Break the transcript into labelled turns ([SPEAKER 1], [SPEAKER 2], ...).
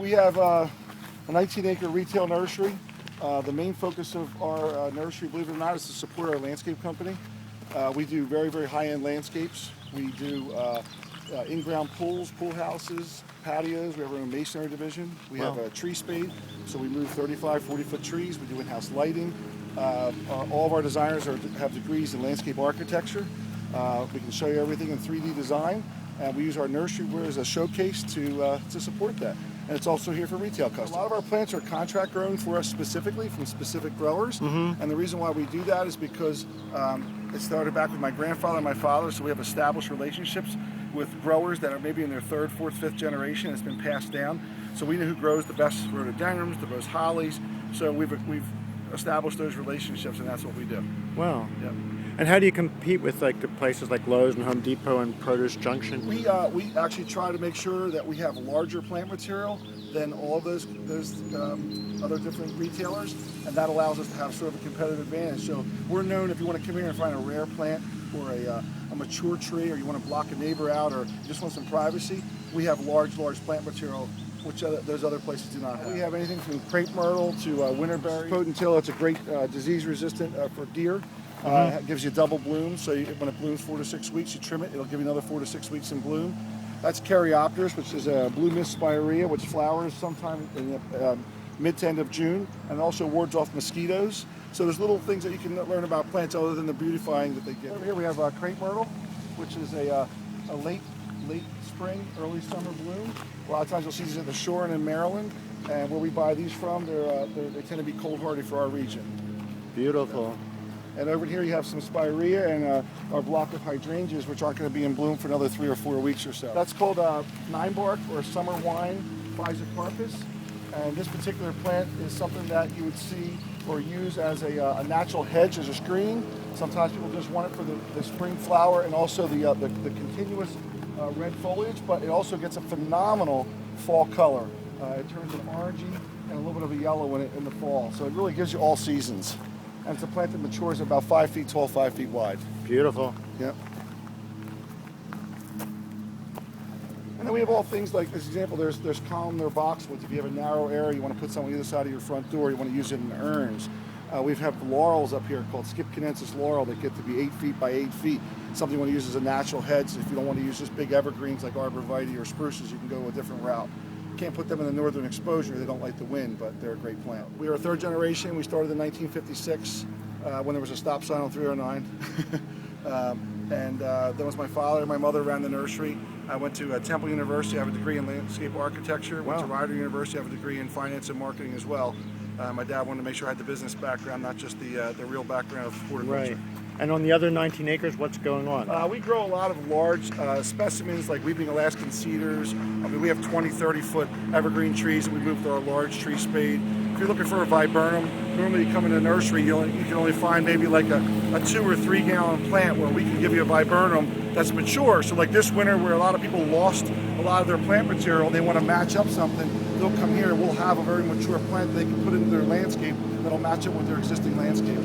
[SPEAKER 1] We have a 19-acre retail nursery. The main focus of our nursery, believe it or not, is to support our landscape company. We do very, very high-end landscapes. We do in-ground pools, pool houses, patios. We have our own masonry division. We have a tree spade, so we move 35, 40-foot trees. We do in-house lighting. All of our designers have degrees in landscape architecture. We can show you everything in 3D design, and we use our nursery as a showcase to support that. And it's also here for retail customers. A lot of our plants are contract grown for us specifically from specific growers. And the reason why we do that is because it started back with my grandfather and my father, so we have established relationships with growers that are maybe in their third, fourth, fifth generation. It's been passed down. So we know who grows the best rhododendrons, the best hollies. So we've established those relationships, and that's what we do.
[SPEAKER 2] Wow.
[SPEAKER 1] Yep.
[SPEAKER 2] And how do you compete with like the places like Lowe's and Home Depot and Produce Junction?
[SPEAKER 1] We actually try to make sure that we have larger plant material than all of those other different retailers, and that allows us to have sort of a competitive advantage. So we're known, if you want to come here and find a rare plant or a mature tree, or you want to block a neighbor out, or you just want some privacy, we have large plant material which those other places do not have. We have anything from crepe myrtle to winterberry. Potentilla, it's a great disease resistant for deer. It gives you double bloom, so when it blooms 4 to 6 weeks, you trim it, it'll give you another 4 to 6 weeks in bloom. That's Caryopteris, which is a blue mist spirea, which flowers sometime in the mid to end of June, and also wards off mosquitoes. So there's little things that you can learn about plants other than the beautifying that they get. Over here we have crepe myrtle, which is a late spring, early summer bloom. A lot of times you'll see these at the shore and in Maryland, and where we buy these from, they tend to be cold hardy for our region.
[SPEAKER 2] Beautiful.
[SPEAKER 1] And over here you have some spirea and our block of hydrangeas, which aren't going to be in bloom for another 3 or 4 weeks or so. That's called ninebark or summer wine Physocarpus. And this particular plant is something that you would see or use as a natural hedge, as a screen. Sometimes people just want it for the spring flower and also the continuous red foliage, but it also gets a phenomenal fall color. It turns an orangey and a little bit of a yellow in the fall. So it really gives you all seasons. And it's a plant that matures about 5 feet tall, 5 feet wide.
[SPEAKER 2] Beautiful.
[SPEAKER 1] Yep. And then we have all things like, this example, there's columnar boxwoods. If you have a narrow area, you want to put something on either side of your front door, you want to use it in urns. We have laurels up here called Skipconensis laurel that get to be 8 feet by 8 feet. Something you want to use as a natural hedge. If you don't want to use just big evergreens like arborvitae or spruces, you can go a different route. Can't put them in the northern exposure, they don't like the wind, but they're a great plant. We are a third generation. We started in 1956 when there was a stop sign on 309. That was my father and my mother ran the nursery. I went to Temple University, I have a degree in landscape architecture. Went to Rider University, I have a degree in finance and marketing as well. My dad wanted to make sure I had the business background, not just the real background of horticulture.
[SPEAKER 2] Right. And on the other 19 acres, what's going on?
[SPEAKER 1] We grow a lot of large specimens like weeping Alaskan cedars. I mean, we have 20, 30-foot evergreen trees that we move with our large tree spade. If you're looking for a viburnum, normally you come in a nursery, you can only find maybe like a 2 or 3 gallon plant, where we can give you a viburnum that's mature. So like this winter, where a lot of people lost a lot of their plant material, they want to match up something, they'll come here and we'll have a very mature plant they can put into their landscape that'll match up with their existing landscape.